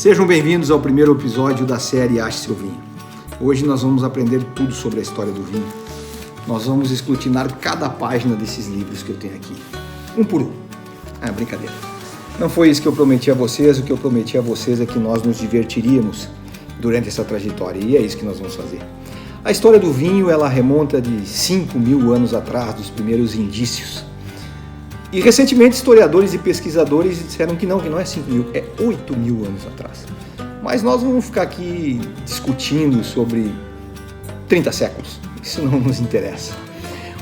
Sejam bem-vindos ao primeiro episódio da série Ache Seu Vinho. Hoje nós vamos aprender tudo sobre a história do vinho. Nós vamos escrutinar cada página desses livros que eu tenho aqui, um por um. Brincadeira. Não foi isso que eu prometi a vocês, o que eu prometi a vocês é que nós nos divertiríamos durante essa trajetória, e é isso que nós vamos fazer. A história do vinho, ela remonta de 5.000 anos atrás, dos primeiros indícios. E recentemente historiadores e pesquisadores disseram que não é 5.000, é 8.000 anos atrás. Mas nós vamos ficar aqui discutindo sobre 30 séculos, isso não nos interessa.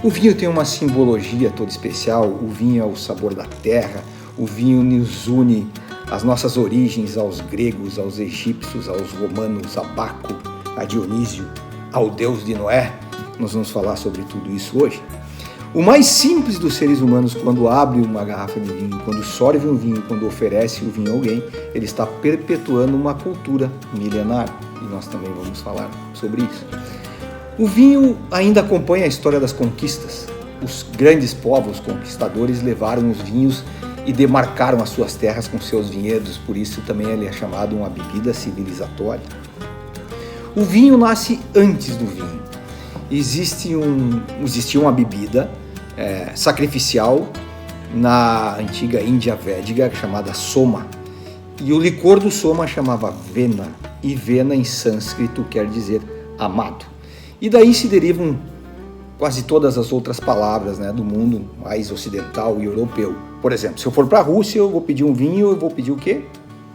O vinho tem uma simbologia toda especial, o vinho é o sabor da terra, o vinho nos une às nossas origens, aos gregos, aos egípcios, aos romanos, a Baco, a Dionísio, ao deus de Noé. Nós vamos falar sobre tudo isso hoje. O mais simples dos seres humanos, quando abre uma garrafa de vinho, quando sorve um vinho, quando oferece o vinho a alguém, ele está perpetuando uma cultura milenar, e nós também vamos falar sobre isso. O vinho ainda acompanha a história das conquistas. Os grandes povos conquistadores levaram os vinhos e demarcaram as suas terras com seus vinhedos, por isso também ele é chamado uma bebida civilizatória. O vinho nasce antes do vinho. Existia uma bebida sacrificial na antiga Índia Védica chamada soma, e o licor do soma chamava vena, e vena em sânscrito quer dizer amado. E daí se derivam quase todas as outras palavras, do mundo mais ocidental e europeu. Por exemplo, se eu for para a Rússia, eu vou pedir um vinho, eu vou pedir o quê?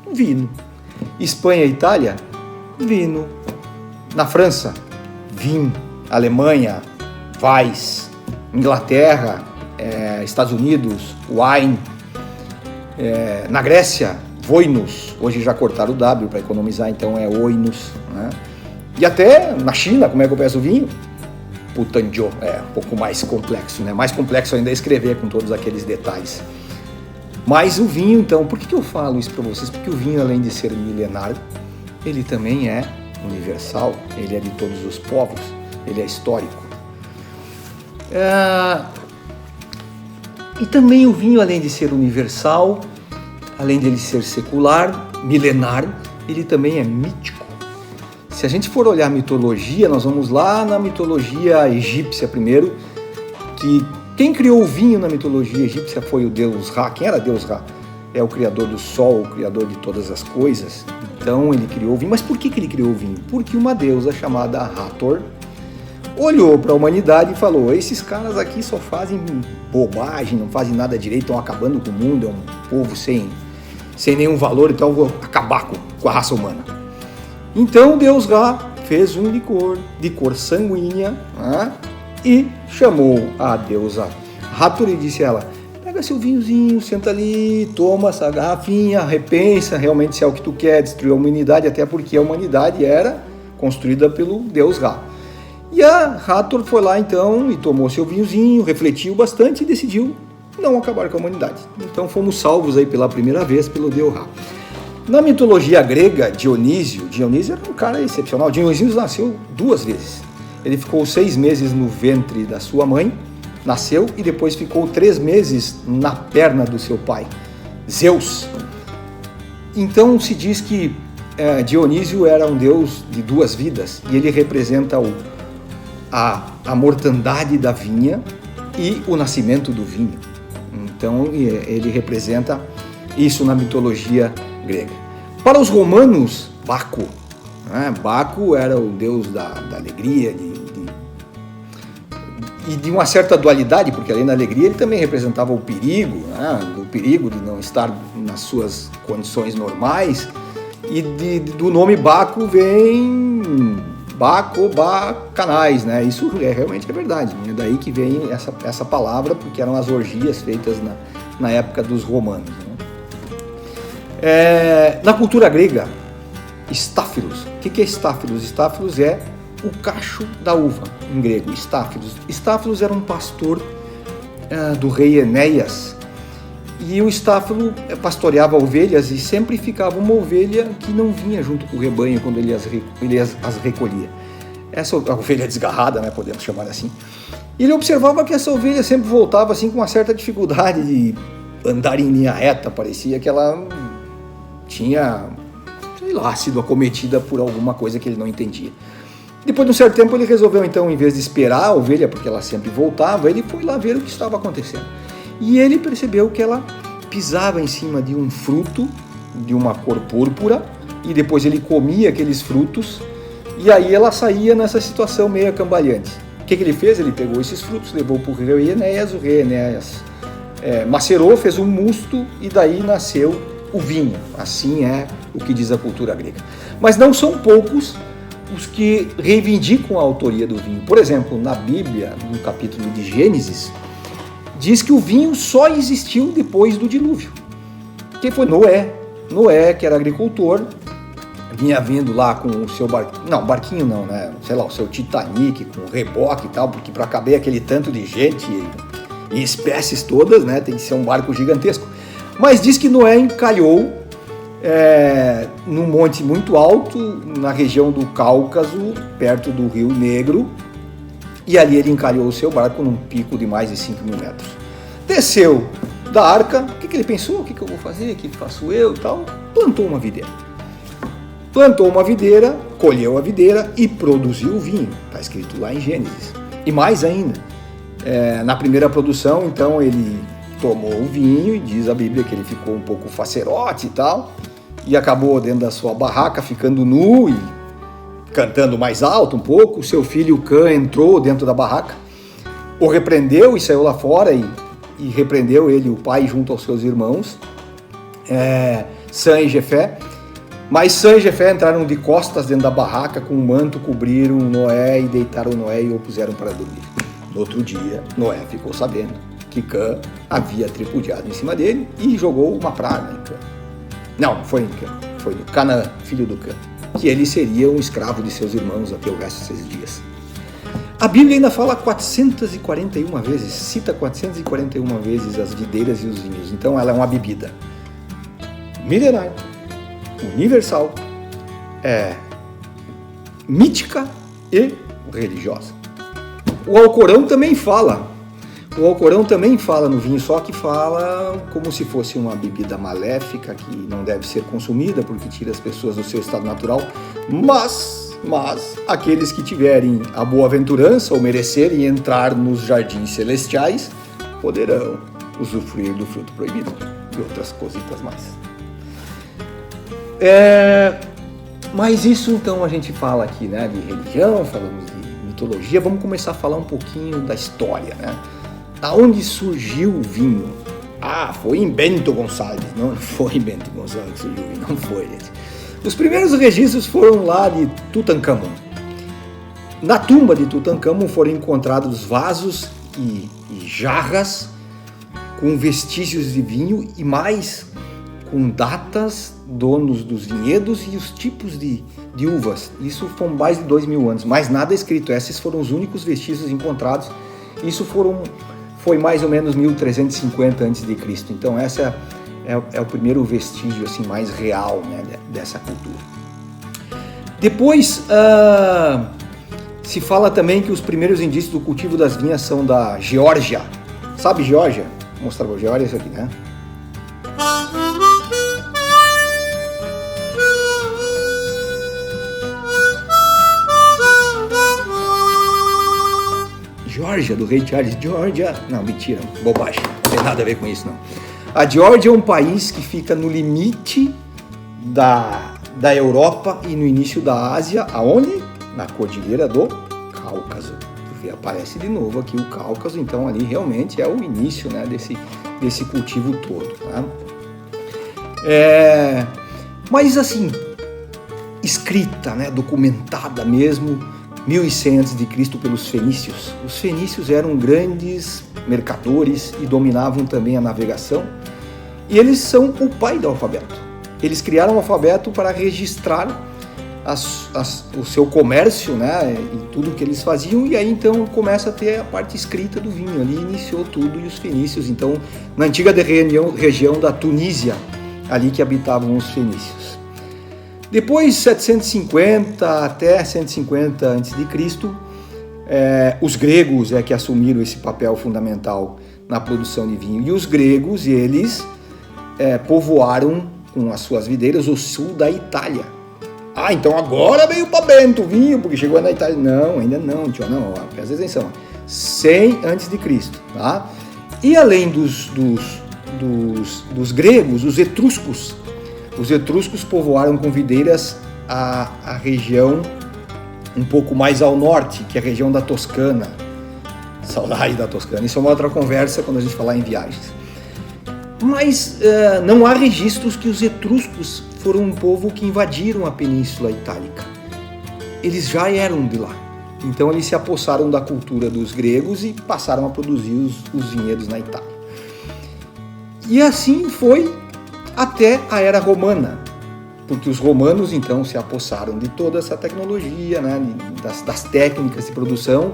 Um vino. Espanha e Itália, vino. Na França, vinho. Alemanha, Weiss. Inglaterra, Estados Unidos, wine. Na Grécia, voinos. Hoje já cortaram o W para economizar, então é oinos. E até na China, como é que eu peço vinho? Putanjo, um pouco mais complexo, Mais complexo ainda é escrever com todos aqueles detalhes. Mas o vinho, então, por que eu falo isso para vocês? Porque o vinho, além de ser milenar, ele também é universal, ele é de todos os povos, ele é histórico. E também o vinho, além de ser universal, além de ele ser secular, milenar, ele também é mítico. Se a gente for olhar a mitologia, nós vamos lá na mitologia egípcia primeiro, que quem criou o vinho na mitologia egípcia foi o deus Ra. Quem era deus Ra? É o criador do sol, o criador de todas as coisas. Então ele criou o vinho. Mas por que ele criou o vinho? Porque uma deusa chamada Hathor olhou para a humanidade e falou: esses caras aqui só fazem bobagem, não fazem nada direito, estão acabando com o mundo, é um povo sem nenhum valor, então eu vou acabar com a raça humana. Então Deus Ra fez um licor de cor sanguínea e chamou a deusa Hathor e disse a ela: pega seu vinhozinho, senta ali, toma essa garrafinha, repensa realmente se é o que tu quer, destruir a humanidade, até porque a humanidade era construída pelo Deus Ra. E a Hathor foi lá então e tomou seu vinhozinho, refletiu bastante e decidiu não acabar com a humanidade. Então fomos salvos aí pela primeira vez pelo Deus Ra. Na mitologia grega, Dionísio era um cara excepcional. Dionísio nasceu 2 vezes. Ele ficou 6 meses no ventre da sua mãe, nasceu, e depois ficou 3 meses na perna do seu pai, Zeus. Então se diz que Dionísio era um deus de 2 vidas, e ele representa a mortandade da vinha e o nascimento do vinho. Então ele representa isso na mitologia grega. Para os romanos, Baco. Baco era o deus da alegria e de uma certa dualidade, porque além da alegria ele também representava o perigo, o perigo de não estar nas suas condições normais, e do nome Baco vem bacanais, isso realmente é verdade, é daí que vem essa palavra, porque eram as orgias feitas na época dos romanos. Na cultura grega, Staphylos. O que é Staphylos? Staphylos é o cacho da uva, em grego, Staphylos. Staphylos era um pastor do rei Enéas, e o Staphylo pastoreava ovelhas, e sempre ficava uma ovelha que não vinha junto com o rebanho quando ele as recolhia. Essa ovelha desgarrada, podemos chamar assim. E ele observava que essa ovelha sempre voltava assim com uma certa dificuldade de andar em linha reta, parecia que ela tinha foi lá, sido acometida por alguma coisa que ele não entendia. Depois de um certo tempo ele resolveu então, em vez de esperar a ovelha, porque ela sempre voltava, ele foi lá ver o que estava acontecendo. E ele percebeu que ela pisava em cima de um fruto de uma cor púrpura, e depois ele comia aqueles frutos, e aí ela saía nessa situação meio cambaleante. O que ele fez? Ele pegou esses frutos, levou para o rei Enéas, macerou, fez um mosto, e daí nasceu o vinho. Assim é o que diz a cultura grega. Mas não são poucos os que reivindicam a autoria do vinho. Por exemplo, na Bíblia, no capítulo de Gênesis, diz que o vinho só existiu depois do dilúvio. Quem foi? Noé, que era agricultor, vinha vindo lá com o seu barquinho, não, barquinho não, né? Sei lá, o seu Titanic, com reboque e tal, porque para caber aquele tanto de gente e espécies todas, né, tem que ser um barco gigantesco. Mas diz que Noé encalhou num monte muito alto, na região do Cáucaso, perto do Rio Negro, e ali ele encalhou o seu barco num pico de mais de 5.000 metros. Desceu da arca, o que ele pensou? O que eu vou fazer? O que faço eu e tal? Plantou uma videira. Colheu a videira e produziu o vinho. Está escrito lá em Gênesis. E mais ainda, na primeira produção, então, ele tomou o vinho e diz a Bíblia que ele ficou um pouco facerote e tal, e acabou dentro da sua barraca ficando nu e cantando mais alto um pouco. O seu filho Cã entrou dentro da barraca, o repreendeu e saiu lá fora e repreendeu ele, o pai, junto aos seus irmãos, Sam e Jefé. Mas Sam e Jefé entraram de costas dentro da barraca, com um manto, cobriram Noé e deitaram Noé e o puseram para dormir. No outro dia, Noé ficou sabendo que Cã havia tripudiado em cima dele e jogou uma praga em Cã. Não foi em Cã, foi no Canaã, filho do Cã, que ele seria um escravo de seus irmãos até o resto de seus dias. A Bíblia ainda fala 441 vezes, cita 441 vezes as videiras e os vinhos. Então ela é uma bebida milenar, universal, mítica e religiosa. O Alcorão também fala no vinho, só que fala como se fosse uma bebida maléfica que não deve ser consumida porque tira as pessoas do seu estado natural, mas aqueles que tiverem a boa-aventurança ou merecerem entrar nos jardins celestiais poderão usufruir do fruto proibido e outras cositas mais. Mas isso então a gente fala aqui, né, de religião, falamos de mitologia. Vamos começar a falar um pouquinho da história, né? Da onde surgiu o vinho? Foi em Bento Gonçalves. Não foi em Bento Gonçalves que surgiu o vinho, não foi, gente. Os primeiros registros foram lá de Tutankhamon. Na tumba de Tutankhamon foram encontrados vasos e jarras com vestígios de vinho e mais com datas, donos dos vinhedos e os tipos de uvas. Isso foi mais de 2.000 anos, mas nada escrito. Esses foram os únicos vestígios encontrados. Isso foi mais ou menos 1350 a.C. Então essa é o primeiro vestígio assim, mais real, né, dessa cultura. Depois se fala também que os primeiros indícios do cultivo das vinhas são da Geórgia. Sabe Geórgia? Vou mostrar para a Geórgia isso aqui, né? Geórgia, do rei Charles. Geórgia, não, mentira, bobagem, não tem nada a ver com isso, não. A Geórgia é um país que fica no limite da Europa e no início da Ásia, aonde? Na Cordilheira do Cáucaso. Aparece de novo aqui o Cáucaso, então ali realmente é o início, né, desse cultivo todo. Tá? Mas assim, escrita, né, documentada mesmo, 1100 a.C. pelos fenícios. Os fenícios eram grandes mercadores e dominavam também a navegação. E eles são o pai do alfabeto. Eles criaram o alfabeto para registrar o seu comércio, né, e tudo que eles faziam. E aí então começa a ter a parte escrita do vinho. Ali iniciou tudo e os fenícios. Então, na antiga região da Tunísia, ali que habitavam os fenícios. Depois, 750 até 150 a.C., os gregos que assumiram esse papel fundamental na produção de vinho. E os gregos, eles povoaram com as suas videiras o sul da Itália. Ah, então agora veio para Bento o vinho, porque chegou na Itália. Não, ainda não, tio, não, ó, presta atenção. 100 a.C., tá? E além dos gregos, os etruscos povoaram com videiras a região um pouco mais ao norte, que é a região da Toscana. Saudade da Toscana. Isso é uma outra conversa quando a gente falar em viagens. Mas não há registros que os etruscos foram um povo que invadiram a Península Itálica. Eles já eram de lá. Então eles se apossaram da cultura dos gregos e passaram a produzir os vinhedos na Itália. E assim foi até a Era Romana, porque os romanos então se apossaram de toda essa tecnologia, né, das técnicas de produção,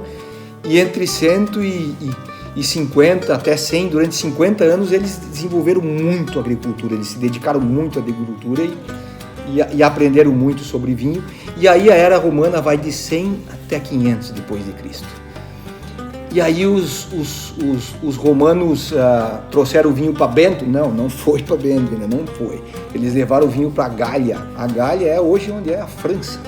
e entre 150 até 100, durante 50 anos, eles desenvolveram muito a agricultura, eles se dedicaram muito à agricultura e aprenderam muito sobre vinho. E aí a Era Romana vai de 100 até 500 depois de Cristo. E aí os romanos trouxeram o vinho para Bento? Não foi para Bento, ainda não foi. Eles levaram o vinho para a Gália. A Gália é hoje onde é a França.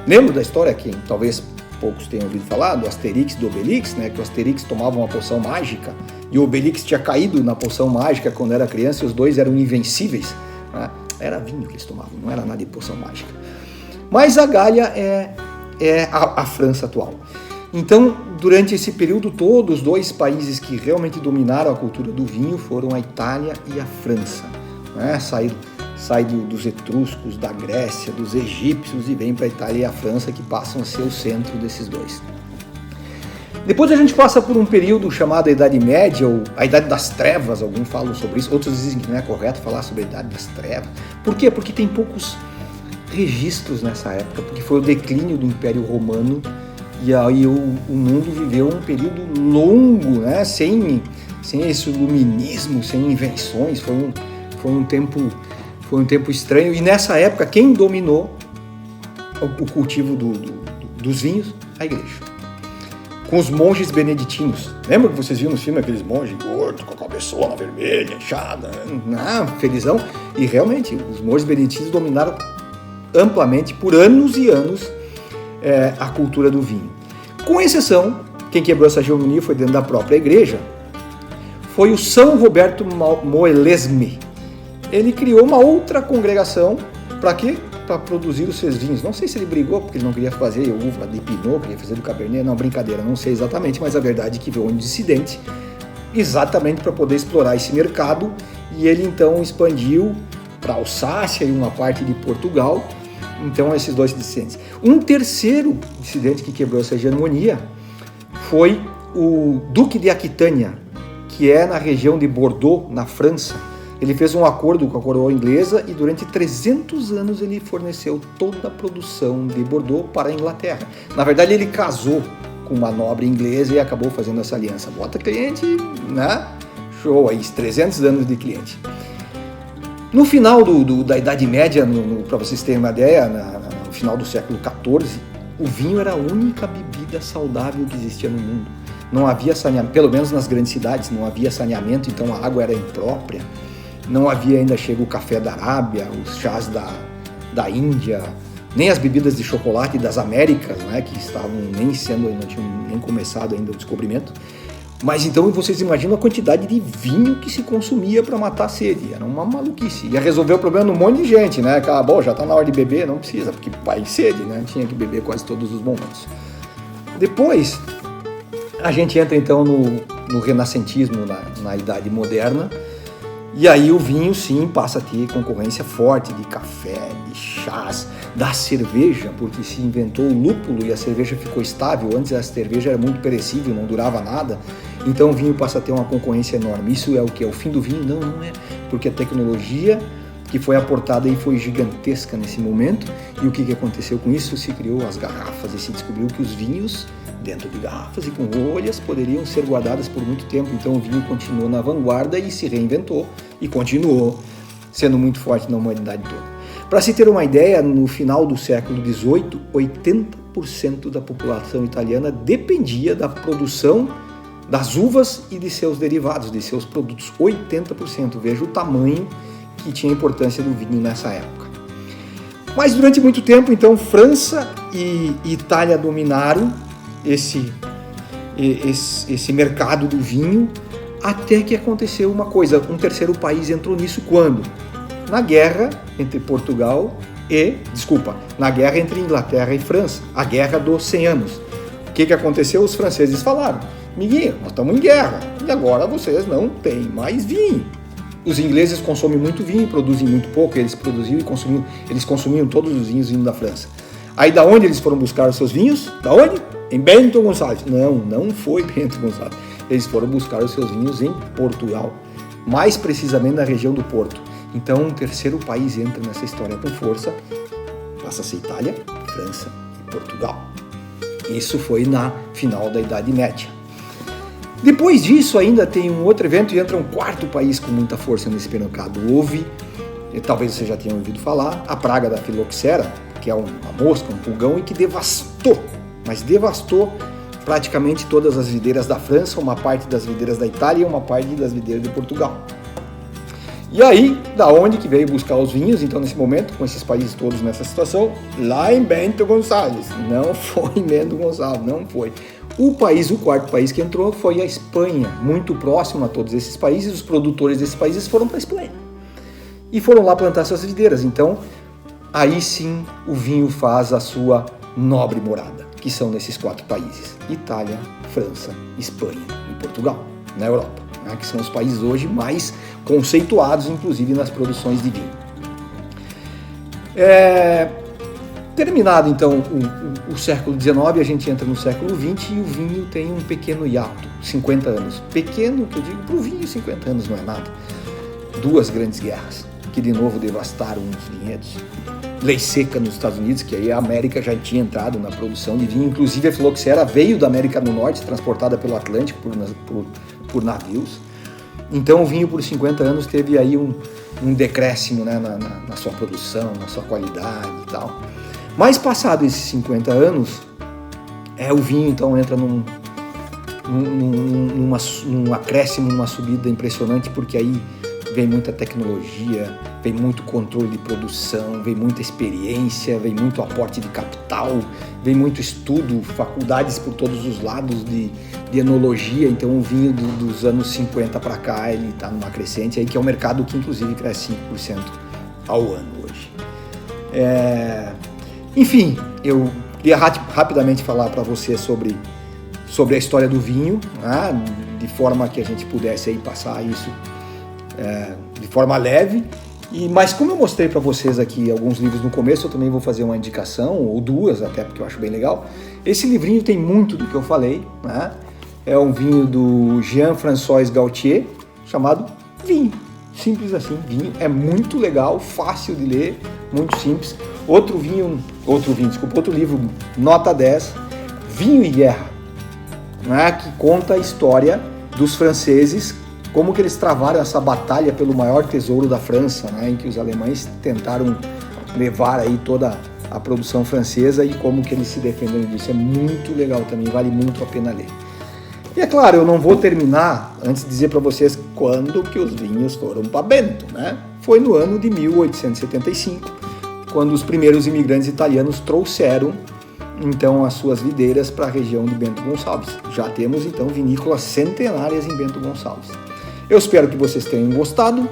Lembra da história que talvez poucos tenham ouvido falar, do Asterix e do Obelix, né? Que o Asterix tomava uma poção mágica e o Obelix tinha caído na poção mágica quando era criança e os dois eram invencíveis, né? Era vinho que eles tomavam, não era nada de poção mágica. Mas a Gália é a França atual. Então, durante esse período todo, os dois países que realmente dominaram a cultura do vinho foram a Itália e a França, né? Sai dos etruscos, da Grécia, dos egípcios e vem para a Itália e a França, que passam a ser o centro desses dois. Depois a gente passa por um período chamado Idade Média, ou a Idade das Trevas, alguns falam sobre isso, outros dizem que não é correto falar sobre a Idade das Trevas. Por quê? Porque tem poucos registros nessa época, porque foi o declínio do Império Romano e aí o mundo viveu um período longo, né? Sem esse iluminismo, sem invenções, foi um tempo estranho. E nessa época, quem dominou o cultivo dos vinhos? A igreja. Com os monges beneditinos. Lembra que vocês viram no filme aqueles monges gordos, com a cabeçona vermelha, inchada, felizão? E realmente, os monges beneditinos dominaram amplamente, por anos e anos, a cultura do vinho. Com exceção, quem quebrou essa hegemonia foi dentro da própria igreja, foi o São Roberto Moelesme. Ele criou uma outra congregação, para quê? Para produzir os seus vinhos. Não sei se ele brigou porque ele não queria fazer uva de Pinot, queria fazer do Cabernet, não, brincadeira, não sei exatamente, mas a verdade é que veio um dissidente exatamente para poder explorar esse mercado, e ele então expandiu para Alsácia e uma parte de Portugal. Então esses dois dissidentes. Um terceiro dissidente que quebrou essa hegemonia foi o Duque de Aquitânia, que é na região de Bordeaux, na França. Ele fez um acordo com a coroa inglesa e durante 300 anos ele forneceu toda a produção de Bordeaux para a Inglaterra. Na verdade, ele casou com uma nobre inglesa e acabou fazendo essa aliança. Bota cliente, né? Show aí, 300 anos de cliente. No final da Idade Média, para vocês terem uma ideia, no final do século XIV, o vinho era a única bebida saudável que existia no mundo. Não havia saneamento, pelo menos nas grandes cidades, não havia saneamento, então a água era imprópria. Não havia ainda chego o café da Arábia, os chás da Índia, nem as bebidas de chocolate das Américas, né, que estavam não tinham nem começado ainda o descobrimento. Mas então vocês imaginam a quantidade de vinho que se consumia para matar a sede. Era uma maluquice. Ia resolver o problema de um monte de gente, né? Bom, já está na hora de beber, não precisa, porque pai sede, né? Tinha que beber quase todos os momentos. Depois, a gente entra então no renascentismo, na Idade Moderna. E aí o vinho, sim, passa a ter concorrência forte de café, de chás, da cerveja, porque se inventou o lúpulo e a cerveja ficou estável. Antes a cerveja era muito perecível, não durava nada. Então o vinho passa a ter uma concorrência enorme. Isso é o que? É o fim do vinho? Não, não é. Porque a tecnologia que foi aportada aí foi gigantesca nesse momento. E o que aconteceu com isso? Se criou as garrafas e se descobriu que os vinhos dentro de garrafas e com rolhas poderiam ser guardadas por muito tempo. Então o vinho continuou na vanguarda e se reinventou e continuou sendo muito forte na humanidade toda. Para se ter uma ideia, no final do século XVIII, 80% da população italiana dependia da produção das uvas e de seus derivados, de seus produtos. 80%. Veja o tamanho que tinha a importância do vinho nessa época. Mas durante muito tempo, então, França e Itália dominaram esse mercado do vinho, até que aconteceu uma coisa, um terceiro país entrou nisso quando? Na guerra entre na guerra entre Inglaterra e França, a Guerra dos 100 Anos. O que aconteceu? Os franceses falaram: amiguinho, nós estamos em guerra e agora vocês não têm mais vinho. Os ingleses consomem muito vinho, produzem muito pouco, eles produziam e consumiam, eles consumiam todos os vinhos vindo da França. Aí da onde eles foram buscar os seus vinhos? Da onde? Em Bento Gonçalves. Não foi Bento Gonçalves. Eles foram buscar os seus vinhos em Portugal, mais precisamente na região do Porto. Então um terceiro país entra nessa história com força, passa a ser Itália, França e Portugal. Isso foi na final da Idade Média. Depois disso ainda tem um outro evento e entra um quarto país com muita força nesse mercado. Houve, talvez você já tenha ouvido falar, a praga da filoxera, que é uma mosca, um pulgão, e que devastou praticamente todas as videiras da França, uma parte das videiras da Itália e uma parte das videiras de Portugal. E aí, da onde que veio buscar os vinhos, então, nesse momento, com esses países todos nessa situação? Lá em Bento Gonçalves. Não foi em Bento Gonçalves, não foi. O quarto país que entrou foi a Espanha, muito próximo a todos esses países. Os produtores desses países foram para a Espanha e foram lá plantar suas videiras. Então, aí sim, o vinho faz a sua nobre morada, que são nesses quatro países: Itália, França, Espanha e Portugal, na Europa, né, que são os países hoje mais conceituados, inclusive nas produções de vinho. Terminado então o século XIX, a gente entra no século XX e o vinho tem um pequeno hiato, 50 anos. Pequeno, que eu digo, para o vinho 50 anos não é nada. 2 grandes guerras, que de novo devastaram os vinhedos. Lei seca nos Estados Unidos, que aí a América já tinha entrado na produção de vinho, inclusive a filoxera veio da América do Norte, transportada pelo Atlântico por navios. Então o vinho por 50 anos teve aí um decréscimo, né, na sua produção, na sua qualidade e tal. Mas passado esses 50 anos, o vinho então entra num acréscimo, numa subida impressionante, porque aí vem muita tecnologia, vem muito controle de produção, vem muita experiência, vem muito aporte de capital, vem muito estudo, faculdades por todos os lados de enologia. Então o vinho dos anos 50 para cá, ele está numa crescente, aí que é um mercado que inclusive cresce 5% ao ano hoje. Enfim, eu queria rapidamente falar para você sobre a história do vinho, né, de forma que a gente pudesse aí passar isso de forma leve. Mas como eu mostrei para vocês aqui alguns livros no começo, eu também vou fazer uma indicação, ou 2 até, porque eu acho bem legal. Esse livrinho tem muito do que eu falei, né? É um vinho do Jean-François Gaultier, chamado Vinho. Simples assim, vinho. É muito legal, fácil de ler, muito simples. Outro livro, nota 10, Vinho e Guerra, né? Que conta a história dos franceses, como que eles travaram essa batalha pelo maior tesouro da França, né, em que os alemães tentaram levar aí toda a produção francesa e como que eles se defenderam disso. É muito legal também, vale muito a pena ler. E é claro, eu não vou terminar antes de dizer para vocês quando que os vinhos foram para Bento, né? Foi no ano de 1875, quando os primeiros imigrantes italianos trouxeram então as suas videiras para a região de Bento Gonçalves. Já temos então vinícolas centenárias em Bento Gonçalves. Eu espero que vocês tenham gostado,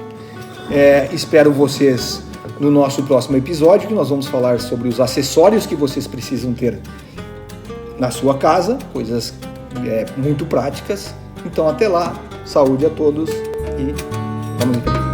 espero vocês no nosso próximo episódio, que nós vamos falar sobre os acessórios que vocês precisam ter na sua casa, coisas muito práticas. Então até lá, saúde a todos e vamos em frente.